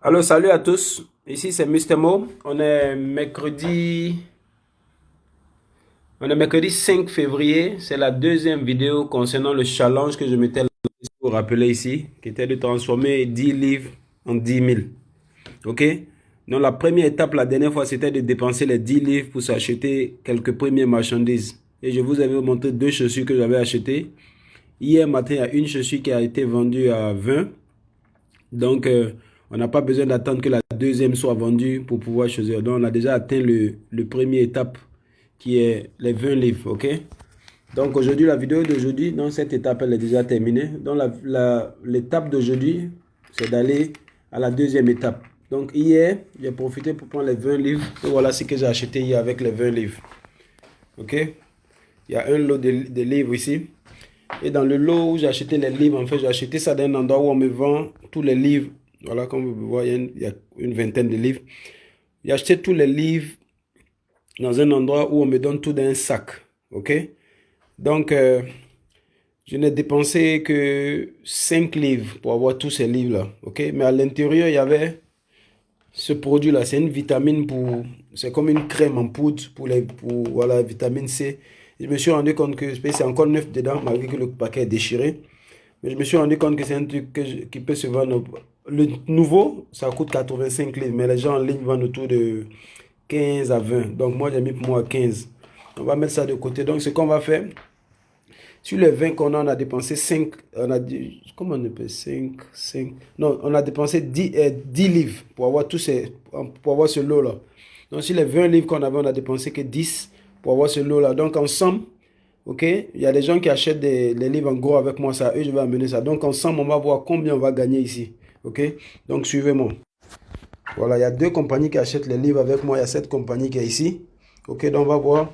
Alors, salut à tous. Ici, c'est Mr. Mo. On est mercredi 5 février. C'est la deuxième vidéo concernant le challenge que je m'étais lancé pour rappeler ici, qui était de transformer 10 livres en 10 000. OK? Donc, la première étape, la dernière fois, c'était de dépenser les 10 livres pour s'acheter quelques premières marchandises. Et je vous avais montré deux chaussures que j'avais achetées. Hier matin, il y a une chaussure qui a été vendue à 20. Donc, on n'a pas besoin d'attendre que la deuxième soit vendue pour pouvoir choisir. Donc, on a déjà atteint le premier étape qui est les 20 livres. OK? Donc, aujourd'hui, la vidéo d'aujourd'hui, dans cette étape, elle est déjà terminée. Donc, l'étape d'aujourd'hui, c'est d'aller à la deuxième étape. Donc, hier, j'ai profité pour prendre les 20 livres. Et voilà ce que j'ai acheté hier avec les 20 livres. OK? Il y a un lot de livres ici. Et dans le lot où j'ai acheté les livres, en fait, j'ai acheté ça d'un endroit où on me vend tous les livres. Voilà, comme vous voyez, il y a une vingtaine de livres. J'ai acheté tous les livres dans un endroit où on me donne tout dans un sac. OK? Donc, je n'ai dépensé que 5 livres pour avoir tous ces livres-là. OK? Mais à l'intérieur, il y avait ce produit-là. C'est une vitamine pour... C'est comme une crème en poudre pour voilà, vitamine C. Je me suis rendu compte que c'est encore neuf dedans, malgré que le paquet est déchiré. Mais je me suis rendu compte que c'est un truc qui peut se vendre. Le nouveau, ça coûte 85 livres, mais les gens en ligne vendent autour de 15 à 20. Donc moi, j'ai mis pour moi 15. On va mettre ça de côté. Donc ce qu'on va faire, sur les 20 qu'on a, on a dépensé 5. On a dit, comment on appelle 5. Non, on a dépensé 10 livres pour avoir pour avoir ce lot-là. Donc sur les 20 livres qu'on avait, on a dépensé que 10 pour avoir ce lot-là. Donc ensemble, ok, il y a des gens qui achètent les livres en gros avec moi, ça, eux, je vais amener ça. Donc ensemble, on va voir combien on va gagner ici. Ok, donc suivez-moi. Voilà, il y a deux compagnies qui achètent les livres avec moi. Il y a cette compagnie qui est ici. Ok, donc on va voir.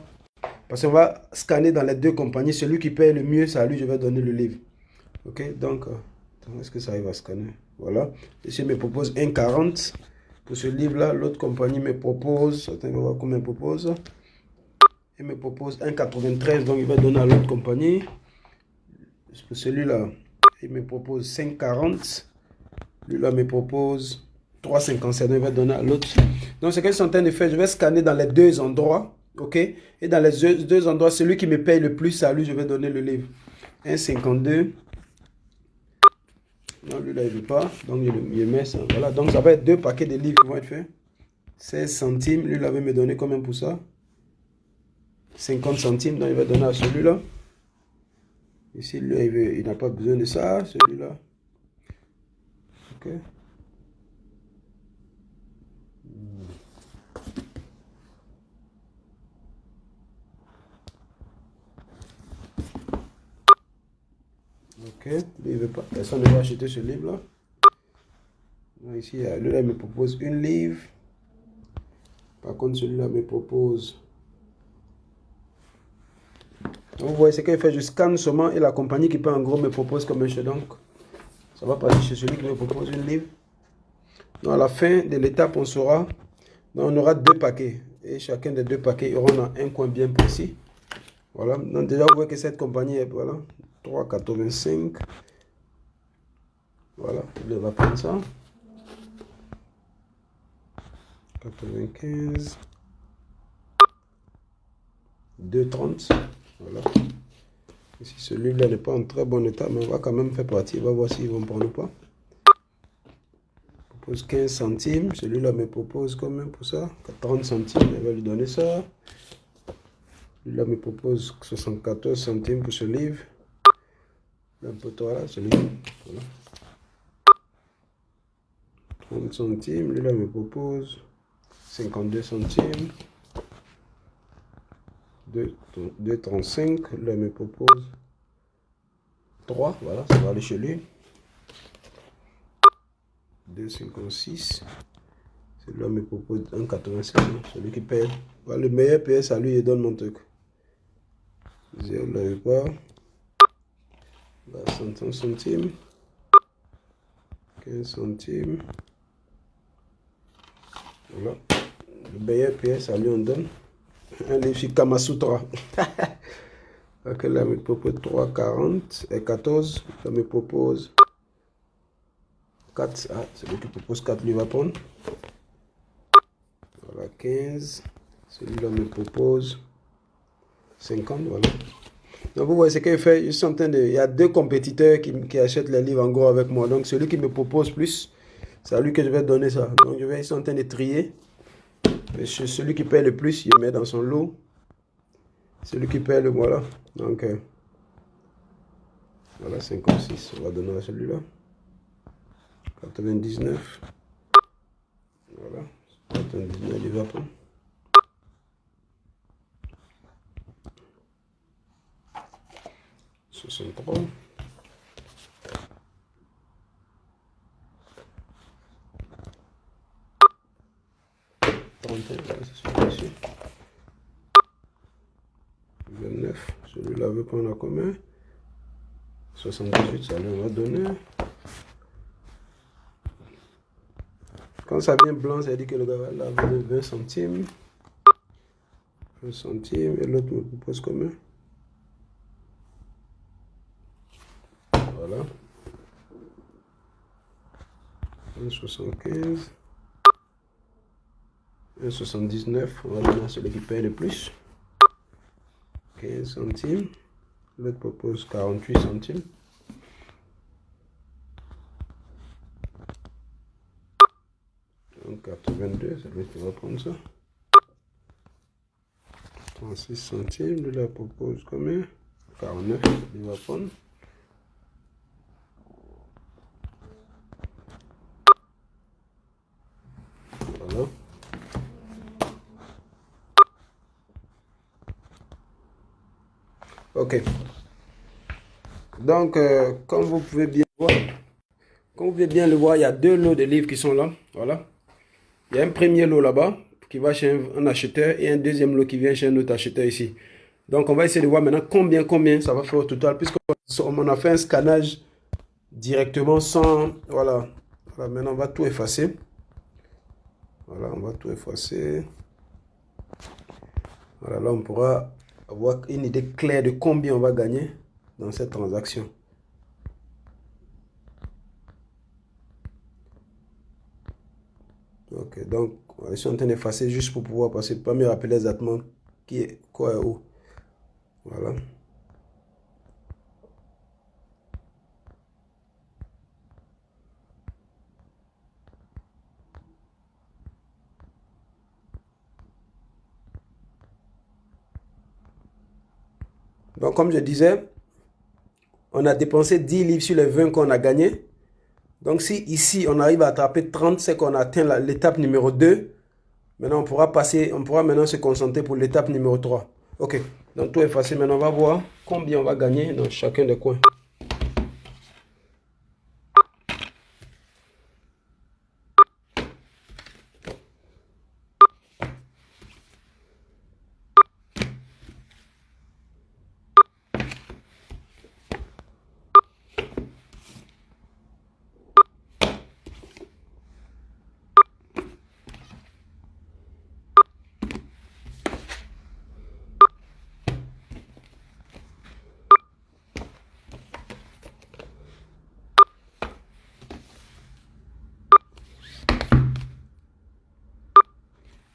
Parce qu'on va scanner dans les deux compagnies. Celui qui paye le mieux, c'est à lui je vais donner le livre. Ok, donc, est-ce que ça arrive à scanner? Voilà. Ici, il me propose 1,40 pour ce livre-là. L'autre compagnie me propose, attends, on va voir combien il propose. Il me propose 1,93, donc il va donner à l'autre compagnie. Pour celui-là, il me propose 5,40. Lui-là me propose 3,57, donc il va donner à l'autre. Donc, ce que je suis en train de faire, je vais scanner dans les deux endroits. OK? Et dans les deux endroits, celui qui me paye le plus, à lui, je vais donner le livre. 1,52. Non, lui-là, il ne veut pas. Donc, je mets ça. Voilà. Donc, ça va être deux paquets de livres qui vont être faits. 16 centimes. Lui-là, va me donner combien pour ça? 50 centimes. Donc, il va donner à celui-là. Ici, lui, il n'a pas besoin de ça. Celui-là. OK. Ok, lui, il veut pas. Personne ne va acheter ce livre-là. Ici, lui-là, il me propose une livre. Par contre, celui-là me propose. Donc, vous voyez ce qu'il fait. Je scanne seulement et la compagnie qui paie en gros me propose comme un chef. Donc, ça va passer chez celui qui me propose une livre. Donc, à la fin de l'étape, on saura. Donc, on aura deux paquets. Et chacun des deux paquets aura un coin bien précis. Voilà. Donc, déjà, vous voyez que cette compagnie est, voilà, 3,85. Voilà. Il va prendre ça. 95. 2,30. Voilà. Ici, celui-là n'est pas en très bon état, mais on va quand même faire partie. On va voir s'ils vont prendre ou pas. Il propose 15 centimes. Celui-là me propose combien pour ça? 30 centimes. Je vais lui donner ça. Celui-là me propose 74 centimes pour ce livre. Un peu là, celui-là. Voilà. 30 centimes. Lui-là me propose 52 centimes. 2,35. Là, me propose 3. Voilà, ça va aller chez lui. 2,56. Celui-là me propose 1,85. Celui qui paye. Voilà, le meilleur PS à lui, il donne mon truc. 0, là, il pas. Là, 130 centimes. 15 centimes. Voilà. Le meilleur PS à lui, on donne. Un livre sur Kamasutra. Donc là, il me propose 3,40 et 14. Ça me propose 4, ah, celui qui propose 4 lui va prendre. Voilà, 15. Celui-là me propose 50, voilà. Donc vous voyez ce qu'il fait, je suis en train de... Il y a deux compétiteurs qui achètent les livres en gros avec moi. Donc celui qui me propose plus, c'est à lui que je vais donner ça. Donc je suis en train de trier. Et celui qui paie le plus, il met dans son lot. Celui qui paie le... Voilà. Donc voilà, 56. On va donner à celui-là. 99. Voilà. 99, il va prendre. 63. 31, voilà, c'est celui-ci. 29, celui-là veut prendre en commun. 78, ça lui va donner. Quand ça vient blanc, ça dit que le gars là va donner 20 centimes. 20 centimes, et l'autre me propose combien? Voilà. 1,75. 1,79. On va donner à celui qui paye le plus. 15 centimes. L'autre propose 48 centimes. Donc 82, c'est lui qui va prendre ça. 36 centimes. Lui là propose combien? 49, il va prendre. Voilà. Ok. Donc, comme vous pouvez bien voir, le voir, il y a deux lots de livres qui sont là. Voilà. Il y a un premier lot là-bas qui va chez un acheteur et un deuxième lot qui vient chez un autre acheteur ici. Donc, on va essayer de voir maintenant combien ça va faire au total, puisqu'on a fait un scannage directement sans... Voilà. Voilà, maintenant, on va tout effacer. Voilà, on va tout effacer. Voilà, là, on pourra avoir une idée claire de combien on va gagner dans cette transaction. Ok, donc, je suis en train d'effacer juste pour pouvoir passer, pas me rappeler exactement qui est quoi et où. Voilà. Donc, comme je disais, on a dépensé 10 livres sur les 20 qu'on a gagné. Donc, si ici, on arrive à attraper 30, c'est qu'on a atteint l'étape numéro 2. Maintenant, on pourra maintenant se concentrer pour l'étape numéro 3. Ok, donc tout est facile. Maintenant, on va voir combien on va gagner dans chacun des coins.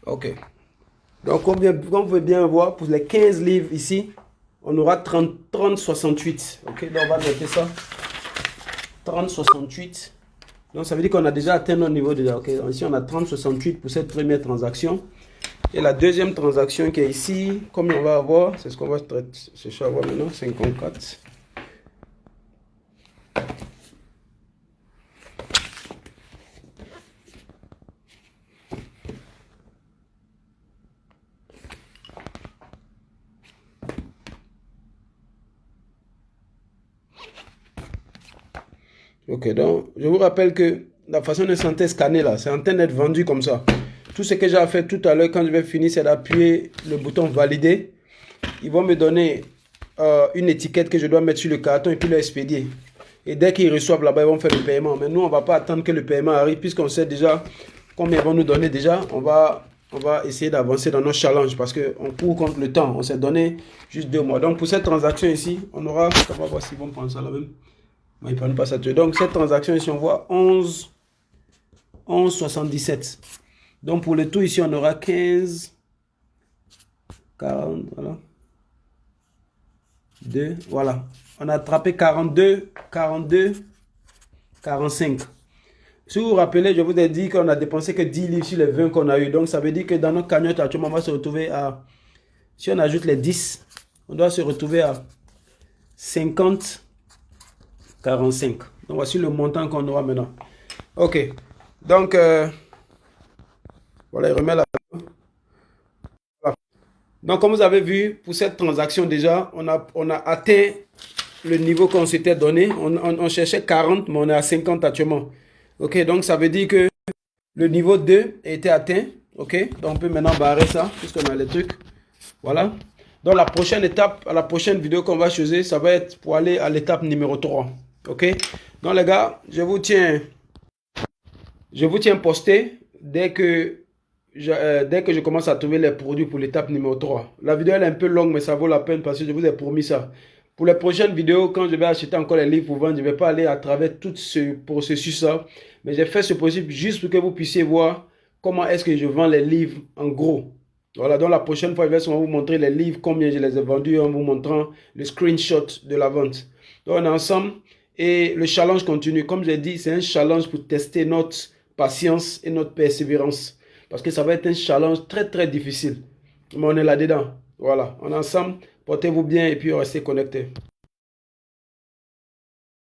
Ok. Donc, comme vous pouvez bien voir, pour les 15 livres ici, on aura 30,68. Ok, donc on va noter ça. 30,68. Donc, ça veut dire qu'on a déjà atteint notre niveau déjà. Ok, donc ici, on a 30,68 pour cette première transaction. Et la deuxième transaction qui est ici, combien on va avoir? C'est ce qu'on va chercher à voir maintenant. 54. Ok, donc je vous rappelle que la façon de santé scanner là, c'est en train d'être vendu comme ça. Tout ce que j'ai fait tout à l'heure quand je vais finir, c'est d'appuyer le bouton valider. Ils vont me donner une étiquette que je dois mettre sur le carton et puis l'expédier. Et dès qu'ils reçoivent là-bas, ils vont faire le paiement. Mais nous, on ne va pas attendre que le paiement arrive puisqu'on sait déjà combien ils vont nous donner déjà. On va essayer d'avancer dans nos challenges parce qu'on court contre le temps. On s'est donné juste 2 mois. Donc pour cette transaction ici, on va voir s'ils vont prendre ça là même. Bon, il ne prend pas ça. Donc, cette transaction ici, on voit 11,77. Donc, pour le tout ici, on aura 15, 40, voilà. 2, voilà. On a attrapé 42, 45. Si vous vous rappelez, je vous ai dit qu'on a dépensé que 10 livres sur les 20 qu'on a eu. Donc, ça veut dire que dans notre cagnotte, actuellement, on va se retrouver à... Si on ajoute les 10, on doit se retrouver à 50, 45. Donc, voici le montant qu'on aura maintenant. OK. Donc, voilà, il remet la... Voilà. Donc, comme vous avez vu, pour cette transaction déjà, on a atteint le niveau qu'on s'était donné. On cherchait 40, mais on est à 50 actuellement. OK, donc ça veut dire que le niveau 2 a été atteint. OK, donc on peut maintenant barrer ça, puisqu'on a les trucs. Voilà. Donc la prochaine étape, à la prochaine vidéo qu'on va choisir, ça va être pour aller à l'étape numéro 3. OK, donc les gars, je vous tiens posté dès que je commence à trouver les produits pour l'étape numéro 3. La vidéo elle est un peu longue, mais ça vaut la peine parce que je vous ai promis ça. Pour les prochaines vidéos, quand je vais acheter encore les livres pour vendre, je ne vais pas aller à travers tout ce processus-là. Mais j'ai fait ce possible juste pour que vous puissiez voir comment est-ce que je vends les livres en gros. Voilà, donc la prochaine fois, je vais sûrement vous montrer les livres, combien je les ai vendus en vous montrant le screenshot de la vente. Donc on est ensemble et le challenge continue. Comme j'ai dit, c'est un challenge pour tester notre patience et notre persévérance. Parce que ça va être un challenge très très difficile. Mais on est là-dedans. Voilà, on est ensemble. Portez-vous bien et puis restez connectés.